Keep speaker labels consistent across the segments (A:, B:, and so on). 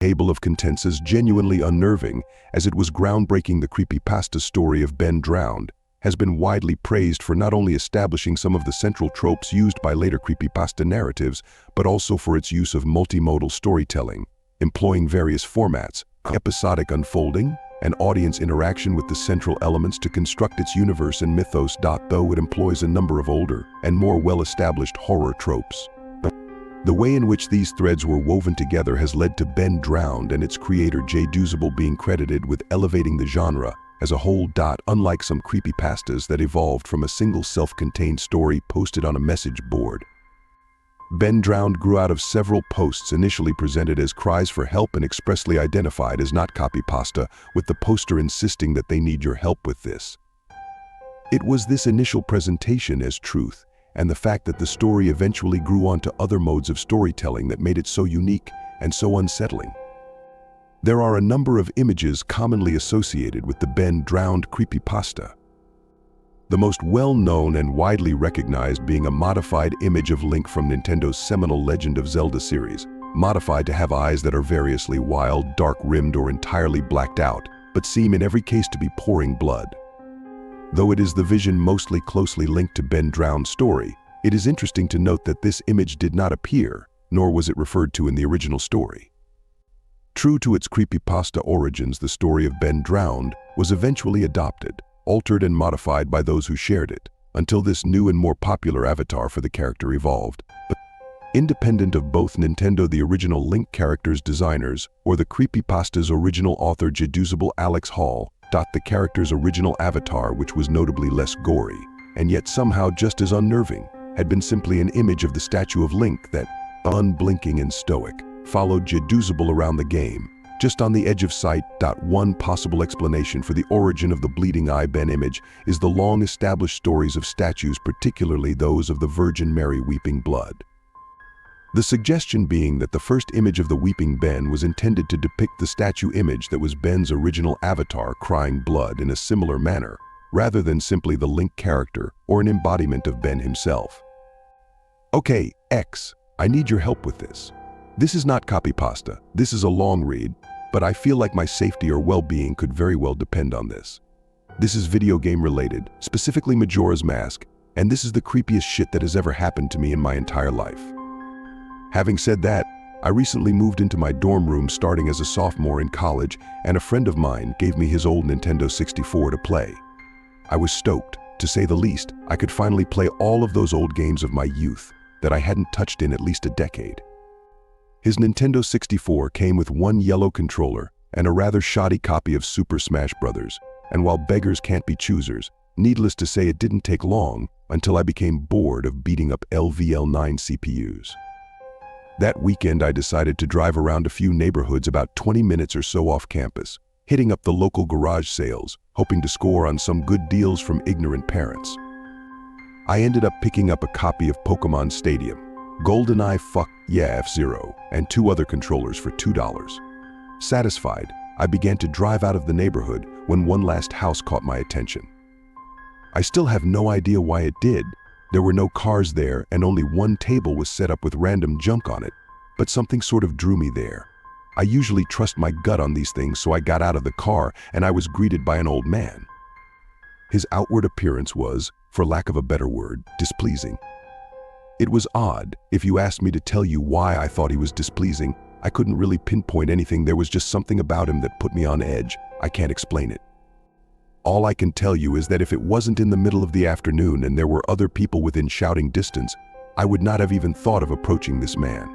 A: table of contents as genuinely unnerving, as it was groundbreaking. The creepypasta story of Ben Drowned has been widely praised for not only establishing some of the central tropes used by later creepypasta narratives, but also for its use of multimodal storytelling, employing various formats, episodic unfolding, and audience interaction with the central elements to construct its universe and mythos. Though it employs a number of older and more well-established horror tropes, the way in which these threads were woven together has led to Ben Drowned and its creator Jay Doozable being credited with elevating the genre as a whole. Unlike some creepypastas that evolved from a single self-contained story posted on a message board, Ben Drowned grew out of several posts initially presented as cries for help and expressly identified as not copypasta, with the poster insisting that they need your help with this. It was this initial presentation as truth, and the fact that the story eventually grew onto other modes of storytelling that made it so unique and so unsettling. There are a number of images commonly associated with the Ben Drowned creepypasta. The most well-known and widely recognized being a modified image of Link from Nintendo's seminal Legend of Zelda series, modified to have eyes that are variously wild, dark-rimmed, or entirely blacked out, but seem in every case to be pouring blood. Though it is the vision mostly closely linked to Ben Drowned's story, it is interesting to note that this image did not appear, nor was it referred to in the original story. True to its creepypasta origins, the story of Ben Drowned was eventually adopted, altered and modified by those who shared it, until this new and more popular avatar for the character evolved. But independent of both Nintendo, the original Link character's designers, or the creepypasta's original author Jay Doozable Alex Hall, the character's original avatar, which was notably less gory, and yet somehow just as unnerving, had been simply an image of the statue of Link that, unblinking and stoic, followed Jay Doozable around the game, just on the edge of sight. One possible explanation for the origin of the bleeding eye Ben image is the long-established stories of statues, particularly those of the Virgin Mary weeping blood. The suggestion being that the first image of the weeping Ben was intended to depict the statue image that was Ben's original avatar crying blood in a similar manner, rather than simply the Link character or an embodiment of Ben himself. Okay, X, I need your help with this. This is not copypasta, this is a long read, but I feel like my safety or well-being could very well depend on this. This is video game related, specifically Majora's Mask, and this is the creepiest shit that has ever happened to me in my entire life. Having said that, I recently moved into my dorm room starting as a sophomore in college, and a friend of mine gave me his old Nintendo 64 to play. I was stoked, to say the least. I could finally play all of those old games of my youth that I hadn't touched in at least a decade. His Nintendo 64 came with one yellow controller and a rather shoddy copy of Super Smash Bros., and while beggars can't be choosers, needless to say it didn't take long until I became bored of beating up LVL9 CPUs. That weekend I decided to drive around a few neighborhoods about 20 minutes or so off campus, hitting up the local garage sales, hoping to score on some good deals from ignorant parents. I ended up picking up a copy of Pokémon Stadium, GoldenEye F-Zero, and 2 other controllers for $2. Satisfied, I began to drive out of the neighborhood when one last house caught my attention. I still have no idea why it did. There were no cars there and only one table was set up with random junk on it, but something sort of drew me there. I usually trust my gut on these things, so I got out of the car and I was greeted by an old man. His outward appearance was, for lack of a better word, displeasing. It was odd. If you asked me to tell you why I thought he was displeasing, I couldn't really pinpoint anything. There was just something about him that put me on edge. I can't explain it. All I can tell you is that if it wasn't in the middle of the afternoon and there were other people within shouting distance, I would not have even thought of approaching this man.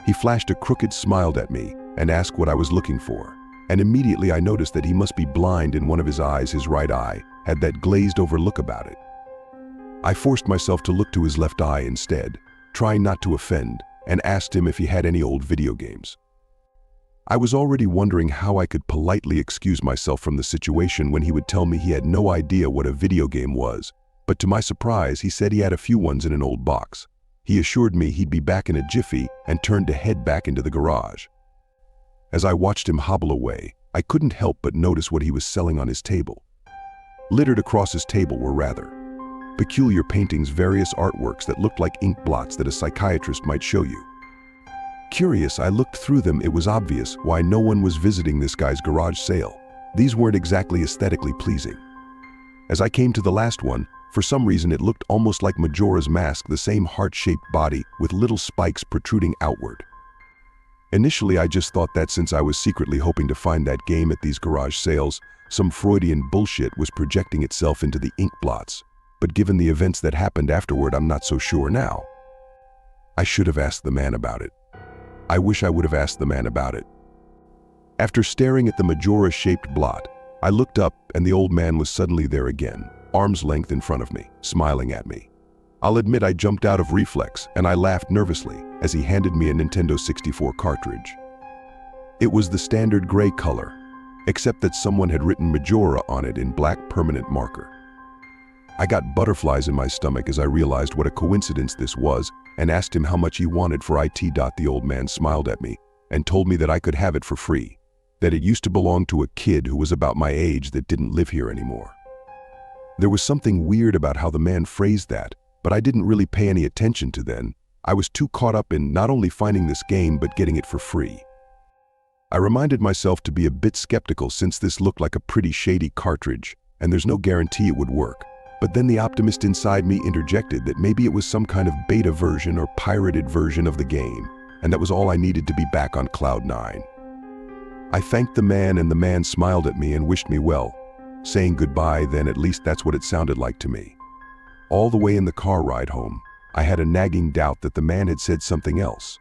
A: He flashed a crooked smile at me and asked what I was looking for, and immediately I noticed that he must be blind in one of his eyes. His right eye had that glazed over look about it. I forced myself to look to his left eye instead, trying not to offend, and asked him if he had any old video games. I was already wondering how I could politely excuse myself from the situation when he would tell me he had no idea what a video game was, but to my surprise he said he had a few ones in an old box. He assured me he'd be back in a jiffy and turned to head back into the garage. As I watched him hobble away, I couldn't help but notice what he was selling on his table. Littered across his table were rather peculiar paintings, various artworks that looked like ink blots that a psychiatrist might show you. Curious, I looked through them. It was obvious why no one was visiting this guy's garage sale. These weren't exactly aesthetically pleasing. As I came to the last one, for some reason it looked almost like Majora's Mask, the same heart-shaped body with little spikes protruding outward. Initially, I just thought that since I was secretly hoping to find that game at these garage sales, some Freudian bullshit was projecting itself into the ink blots. But given the events that happened afterward, I'm not so sure now. I should have asked the man about it. I wish I would have asked the man about it. After staring at the Majora-shaped blot, I looked up and the old man was suddenly there again, arm's length in front of me, smiling at me. I'll admit I jumped out of reflex and I laughed nervously as he handed me a Nintendo 64 cartridge. It was the standard gray color, except that someone had written Majora on it in black permanent marker. I got butterflies in my stomach as I realized what a coincidence this was and asked him how much he wanted for it. The old man smiled at me and told me that I could have it for free, that it used to belong to a kid who was about my age that didn't live here anymore. There was something weird about how the man phrased that, but I didn't really pay any attention to then. I was too caught up in not only finding this game but getting it for free. I reminded myself to be a bit skeptical since this looked like a pretty shady cartridge and there's no guarantee it would work. But then the optimist inside me interjected that maybe it was some kind of beta version or pirated version of the game, and that was all I needed to be back on cloud nine. I thanked the man and the man smiled at me and wished me well, saying goodbye. Then at least that's what it sounded like to me. All the way in the car ride home, I had a nagging doubt that the man had said something else.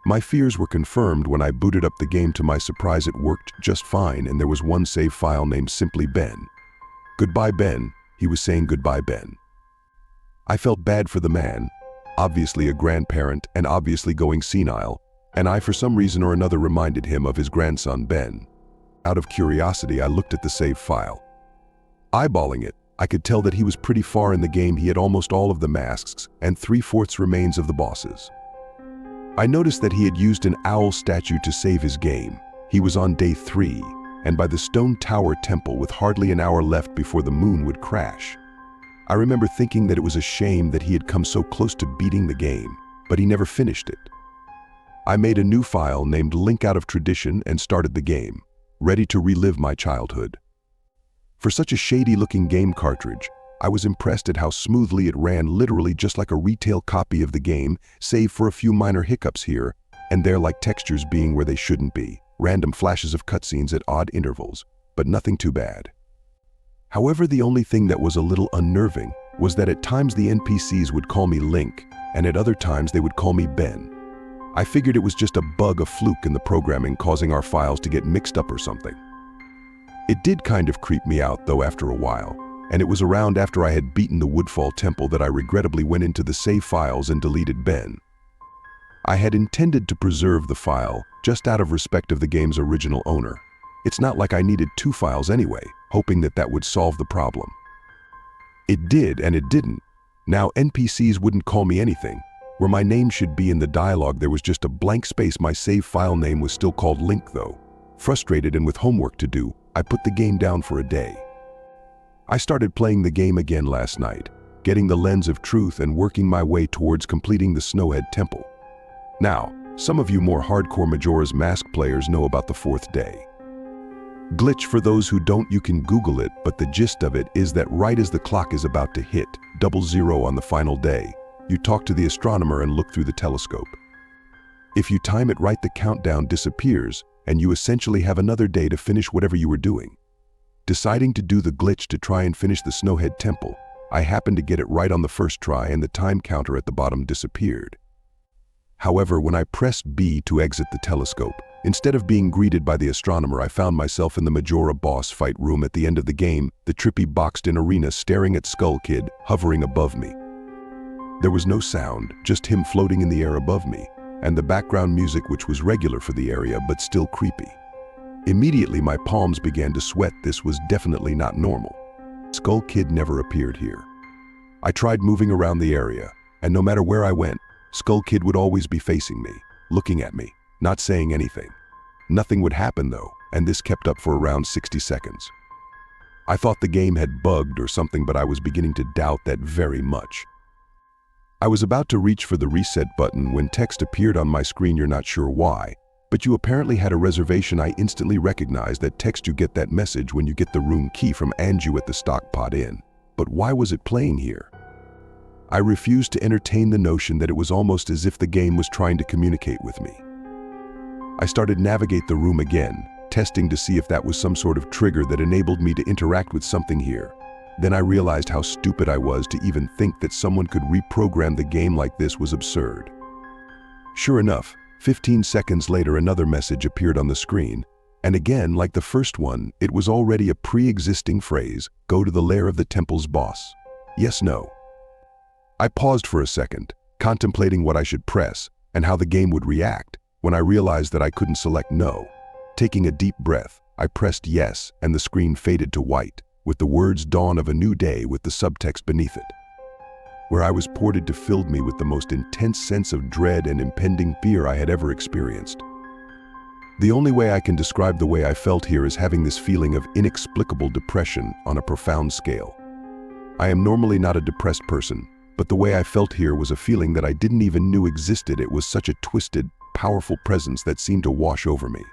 A: My fears were confirmed when I booted up the game. To my surprise, it worked just fine and there was one save file named simply Ben. Goodbye, Ben. He was saying goodbye, Ben. I felt bad for the man, obviously a grandparent and obviously going senile, and I for some reason or another reminded him of his grandson, Ben. Out of curiosity, I looked at the save file. Eyeballing it, I could tell that he was pretty far in the game. He had almost all of the masks and 3/4 remains of the bosses. I noticed that he had used an owl statue to save his game. He was on day 3, and by the stone tower temple with hardly an hour left before the moon would crash. I remember thinking that it was a shame that he had come so close to beating the game, but he never finished it. I made a new file named Link out of tradition and started the game, ready to relive my childhood. For such a shady-looking game cartridge, I was impressed at how smoothly it ran, literally just like a retail copy of the game, save for a few minor hiccups here and there, like textures being where they shouldn't be, random flashes of cutscenes at odd intervals, but nothing too bad. However, the only thing that was a little unnerving was that at times the NPCs would call me Link, and at other times they would call me Ben. I figured it was just a bug, a fluke in the programming causing our files to get mixed up or something. It did kind of creep me out though after a while, and it was around after I had beaten the Woodfall Temple that I regrettably went into the save files and deleted Ben. I had intended to preserve the file just out of respect of the game's original owner. It's not like I needed 2 files anyway, hoping that that would solve the problem. It did, and it didn't. Now NPCs wouldn't call me anything. Where my name should be in the dialogue, there was just a blank space. My save file name was still called Link though. Frustrated and with homework to do, I put the game down for a day. I started playing the game again last night, getting the lens of truth and working my way towards completing the Snowhead Temple. Now, some of you more hardcore Majora's Mask players know about the 4th day. Glitch, for those who don't, you can Google it, but the gist of it is that right as the clock is about to hit 00 on the final day, you talk to the astronomer and look through the telescope. If you time it right, the countdown disappears and you essentially have another day to finish whatever you were doing. Deciding to do the glitch to try and finish the Snowhead Temple, I happened to get it right on the first try and the time counter at the bottom disappeared. However, when I pressed B to exit the telescope, instead of being greeted by the astronomer, I found myself in the Majora boss fight room at the end of the game, the trippy boxed-in arena, staring at Skull Kid hovering above me. There was no sound, just him floating in the air above me, and the background music, which was regular for the area but still creepy. Immediately my palms began to sweat. This was definitely not normal. Skull Kid never appeared here. I tried moving around the area, and no matter where I went, Skull Kid would always be facing me, looking at me, not saying anything. Nothing would happen though, and this kept up for around 60 seconds. I thought the game had bugged or something, but I was beginning to doubt that very much. I was about to reach for the reset button when text appeared on my screen. You're not sure why, but you apparently had a reservation. I instantly recognized that text. You get that message when you get the room key from Anju at the Stockpot Inn. But why was it playing here? I refused to entertain the notion that it was almost as if the game was trying to communicate with me. I started navigate the room again, testing to see if that was some sort of trigger that enabled me to interact with something here. Then I realized how stupid I was to even think that someone could reprogram the game like this. Was absurd. Sure enough, 15 seconds later another message appeared on the screen, and again, like the first one, it was already a pre-existing phrase: go to the lair of the temple's boss. Yes, no. I paused for a second, contemplating what I should press and how the game would react, when I realized that I couldn't select no. Taking a deep breath, I pressed yes, and the screen faded to white, with the words "Dawn of a New Day" with the subtext beneath it. Where I was ported to filled me with the most intense sense of dread and impending fear I had ever experienced. The only way I can describe the way I felt here is having this feeling of inexplicable depression on a profound scale. I am normally not a depressed person, but the way I felt here was a feeling that I didn't even know existed. It was such a twisted, powerful presence that seemed to wash over me.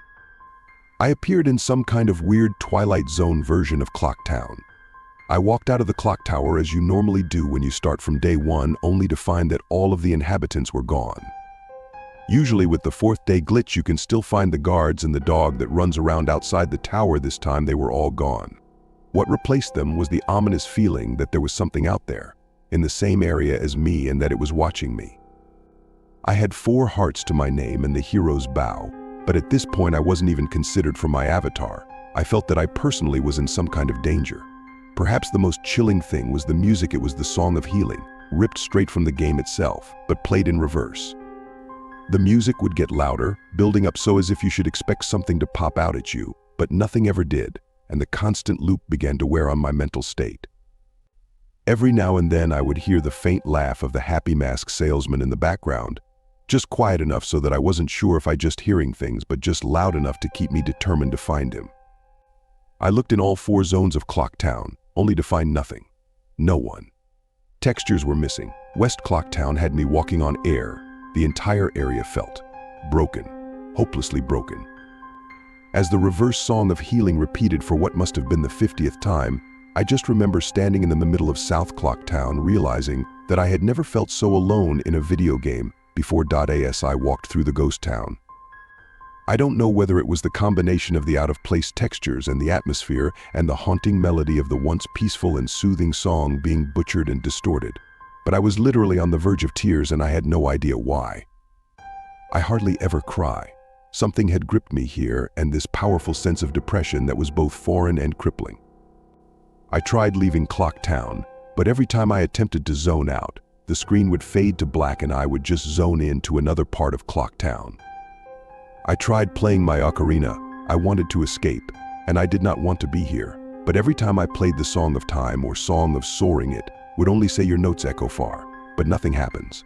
A: I appeared in some kind of weird Twilight Zone version of Clock Town. I walked out of the clock tower as you normally do when you start from day one, only to find that all of the inhabitants were gone. Usually with the fourth day glitch you can still find the guards and the dog that runs around outside the tower. This time they were all gone. What replaced them was the ominous feeling that there was something out there, in the same area as me, and that it was watching me. I had 4 hearts to my name and the hero's bow, but at this point I wasn't even considered for my avatar. I felt that I personally was in some kind of danger. Perhaps the most chilling thing was the music. It was the Song of Healing, ripped straight from the game itself, but played in reverse. The music would get louder, building up so as if you should expect something to pop out at you, but nothing ever did, and the constant loop began to wear on my mental state. Every now and then I would hear the faint laugh of the happy mask salesman in the background, just quiet enough so that I wasn't sure if I just hearing things, but just loud enough to keep me determined to find him. I looked in all 4 zones of Clock Town, only to find nothing. No one. Textures were missing. West Clock Town had me walking on air. The entire area felt broken, hopelessly broken. As the reverse Song of Healing repeated for what must have been the 50th time, I just remember standing in the middle of South Clock Town, realizing that I had never felt so alone in a video game before. As I walked through the ghost town, I don't know whether it was the combination of the out-of-place textures and the atmosphere and the haunting melody of the once peaceful and soothing song being butchered and distorted, but I was literally on the verge of tears and I had no idea why. I hardly ever cry. Something had gripped me here, and this powerful sense of depression that was both foreign and crippling. I tried leaving Clock Town, but every time I attempted to zone out, the screen would fade to black and I would just zone in to another part of Clock Town. I tried playing my ocarina. I wanted to escape, and I did not want to be here, but every time I played the Song of Time or Song of Soaring, it would only say your notes echo far, but nothing happens.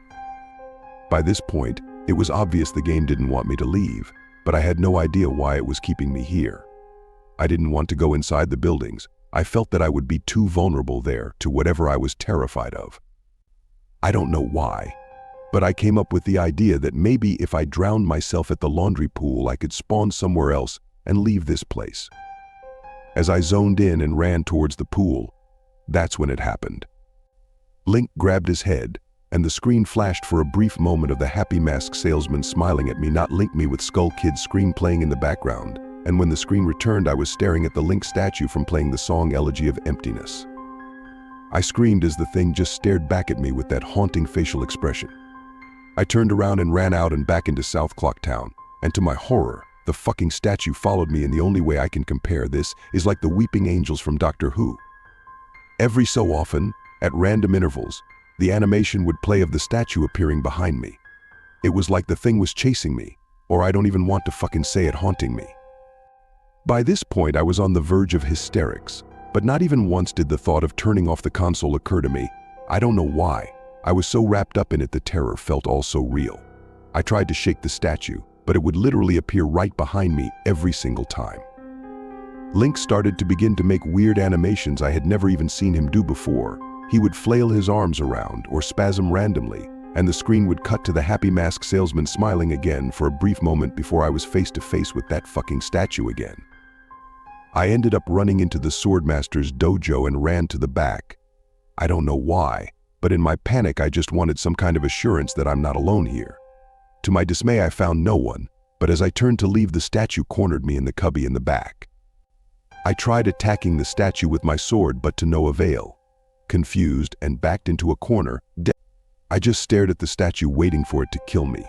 A: By this point, it was obvious the game didn't want me to leave, but I had no idea why it was keeping me here. I didn't want to go inside the buildings. I felt that I would be too vulnerable there to whatever I was terrified of. I don't know why, but I came up with the idea that maybe if I drowned myself at the laundry pool, I could spawn somewhere else and leave this place. As I zoned in and ran towards the pool, that's when it happened. Link grabbed his head, and the screen flashed for a brief moment of the happy mask salesman smiling at me, not Link, me, with Skull Kid's scream playing in the background, and when the screen returned I was staring at the Link statue from playing the song Elegy of Emptiness. I screamed as the thing just stared back at me with that haunting facial expression. I turned around and ran out and back into South Clock Town, and to my horror, the fucking statue followed me in the only way I can compare this is like the weeping angels from Doctor Who. Every so often, at random intervals, the animation would play of the statue appearing behind me. It was like the thing was chasing me, or I don't even want to fucking say it, haunting me. By this point I was on the verge of hysterics, but not even once did the thought of turning off the console occur to me. I don't know why. I was so wrapped up in it, the terror felt all so real. I tried to shake the statue, but it would literally appear right behind me every single time. Link started to begin to make weird animations I had never even seen him do before, He would flail his arms around or spasm randomly, and the screen would cut to the happy mask salesman smiling again for a brief moment before I was face to face with that fucking statue again. I ended up running into the Swordmaster's dojo and ran to the back. I don't know why, but in my panic I just wanted some kind of assurance that I'm not alone here. To my dismay I found no one, but as I turned to leave the statue cornered me in the cubby in the back. I tried attacking the statue with my sword but to no avail. Confused and backed into a corner, I just stared at the statue waiting for it to kill me.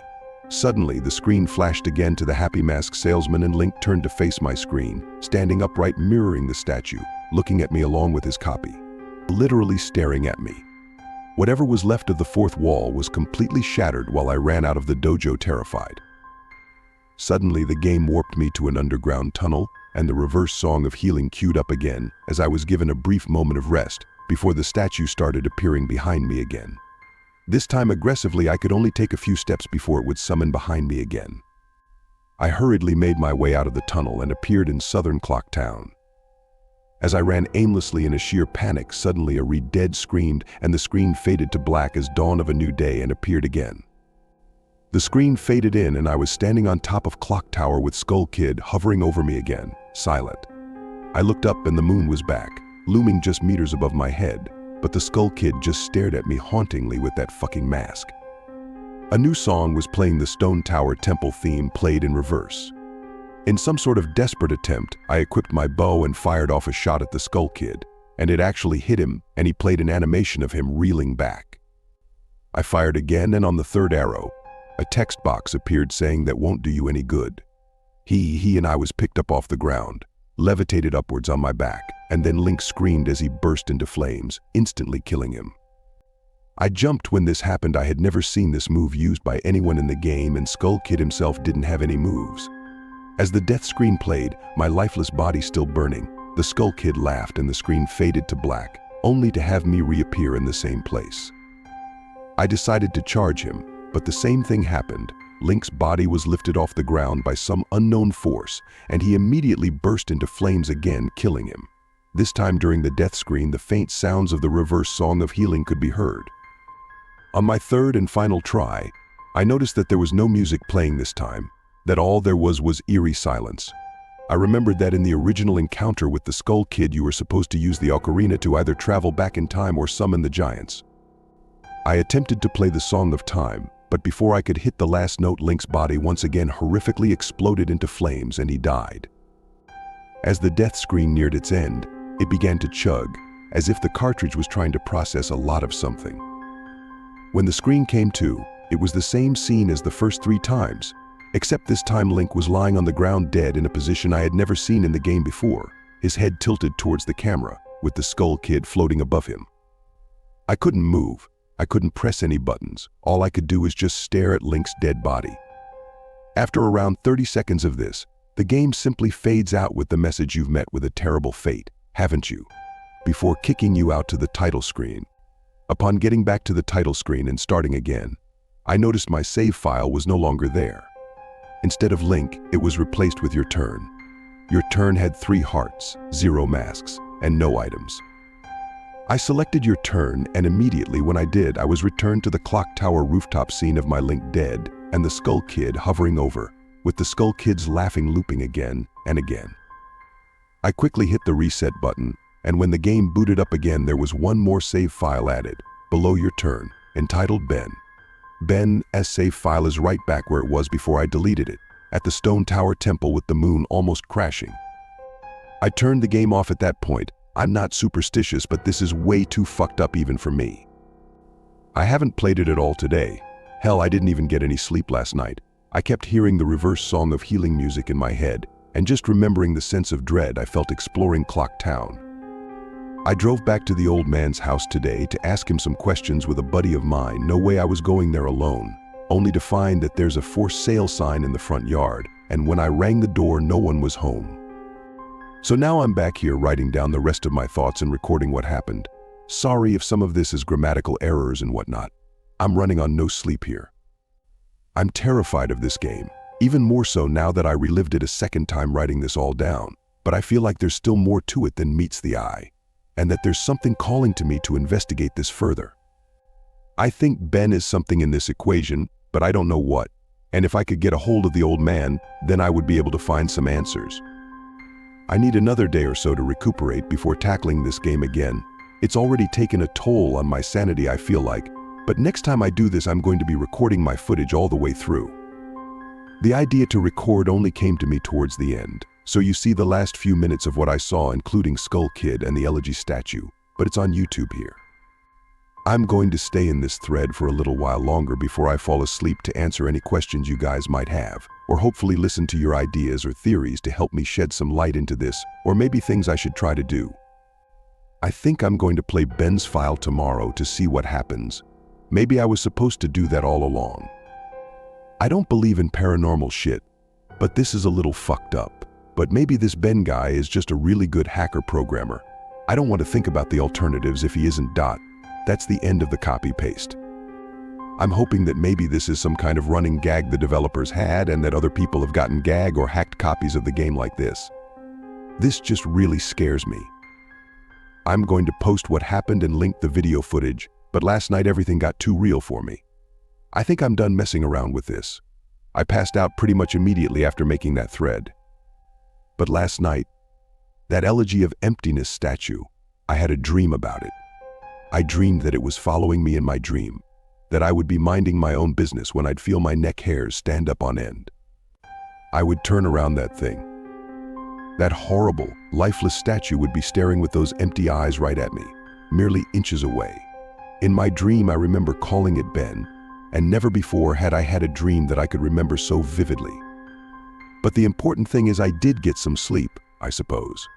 A: Suddenly, the screen flashed again to the happy mask salesman and Link turned to face my screen, standing upright mirroring the statue, looking at me along with his copy. Literally staring at me. Whatever was left of the fourth wall was completely shattered while I ran out of the dojo terrified. Suddenly, the game warped me to an underground tunnel, and the reverse song of healing queued up again as I was given a brief moment of rest before the statue started appearing behind me again. This time aggressively, I could only take a few steps before it would summon behind me again. I hurriedly made my way out of the tunnel and appeared in southern Clock Town. As I ran aimlessly in a sheer panic, suddenly a dead screamed and the screen faded to black as dawn of a new day and appeared again. The screen faded in and I was standing on top of Clock Tower with Skull Kid hovering over me again, silent. I looked up and the moon was back, looming just meters above my head. But the Skull Kid just stared at me hauntingly with that fucking mask. A new song was playing. The Stone Tower Temple theme played in reverse. In some sort of desperate attempt, I equipped my bow and fired off a shot at the Skull Kid, and it actually hit him, and he played an animation of him reeling back. I fired again, and on the third arrow, a text box appeared saying that won't do you any good. He and I was picked up off the ground, levitated upwards on my back, and then Link screamed as he burst into flames, instantly killing him. I jumped when this happened. I had never seen this move used by anyone in the game, and Skull Kid himself didn't have any moves. As the death screen played, my lifeless body still burning, the Skull Kid laughed and the screen faded to black, only to have me reappear in the same place. I decided to charge him, but the same thing happened. Link's body was lifted off the ground by some unknown force, and he immediately burst into flames again, killing him. This time during the death screen, the faint sounds of the reverse song of healing could be heard. On my third and final try, I noticed that there was no music playing this time, that all there was eerie silence. I remembered that in the original encounter with the Skull Kid you were supposed to use the ocarina to either travel back in time or summon the giants. I attempted to play the Song of Time, but before I could hit the last note, Link's body once again horrifically exploded into flames and he died. As the death screen neared its end, it began to chug, as if the cartridge was trying to process a lot of something. When the screen came to, it was the same scene as the first 3 times, except this time Link was lying on the ground dead in a position I had never seen in the game before, his head tilted towards the camera, with the Skull Kid floating above him. I couldn't move. I couldn't press any buttons. All I could do was just stare at Link's dead body. After around 30 seconds of this, the game simply fades out with the message, "You've met with a terrible fate, haven't you?" before kicking you out to the title screen. Upon getting back to the title screen and starting again, I noticed my save file was no longer there. Instead of Link, it was replaced with Your Turn. Your Turn had 3 hearts, 0 masks, and no items. I selected Your Turn, and immediately when I did, I was returned to the Clock Tower rooftop scene of my Link dead and the Skull Kid hovering over, with the Skull Kid's laughing looping again and again. I quickly hit the reset button, and when the game booted up again, there was one more save file added, below Your Turn, entitled Ben. Ben's save file is right back where it was before I deleted it, at the Stone Tower Temple with the moon almost crashing. I turned the game off at that point. I'm not superstitious, but this is way too fucked up even for me. I haven't played it at all today. Hell, I didn't even get any sleep last night. I kept hearing the reverse song of healing music in my head, and just remembering the sense of dread I felt exploring Clock Town. I drove back to the old man's house today to ask him some questions with a buddy of mine. No way I was going there alone, only to find that there's a for sale sign in the front yard, and when I rang the door, no one was home. So now I'm back here writing down the rest of my thoughts and recording what happened. Sorry if some of this is grammatical errors and whatnot. I'm running on no sleep here. I'm terrified of this game, even more so now that I relived it a second time writing this all down, but I feel like there's still more to it than meets the eye. and that there's something calling to me to investigate this further. I think Ben is something in this equation, but I don't know what. And if I could get a hold of the old man, then I would be able to find some answers. I need another day or so to recuperate before tackling this game again. It's already taken a toll on my sanity, I feel like, but next time I do this, I'm going to be recording my footage all the way through. The idea to record only came to me towards the end, so you see the last few minutes of what I saw, including Skull Kid and the elegy statue, but it's on YouTube here. I'm going to stay in this thread for a little while longer before I fall asleep to answer any questions you guys might have, or hopefully listen to your ideas or theories to help me shed some light into this, or maybe things I should try to do. I think I'm going to play Ben's file tomorrow to see what happens. Maybe I was supposed to do that all along. I don't believe in paranormal shit, but this is a little fucked up. But maybe this Ben guy is just a really good hacker programmer. I don't want to think about the alternatives if he isn't . That's the end of the copy-paste. I'm hoping that maybe this is some kind of running gag the developers had and that other people have gotten gag or hacked copies of the game like this. This just really scares me. I'm going to post what happened and link the video footage, but last night everything got too real for me. I think I'm done messing around with this. I passed out pretty much immediately after making that thread. But last night, that elegy of emptiness statue, I had a dream about it. I dreamed that it was following me in my dream, that I would be minding my own business when I'd feel my neck hairs stand up on end. I would turn around that thing. That horrible, lifeless statue would be staring with those empty eyes right at me, merely inches away. In my dream, I remember calling it Ben, and never before had I had a dream that I could remember so vividly. But the important thing is I did get some sleep, I suppose.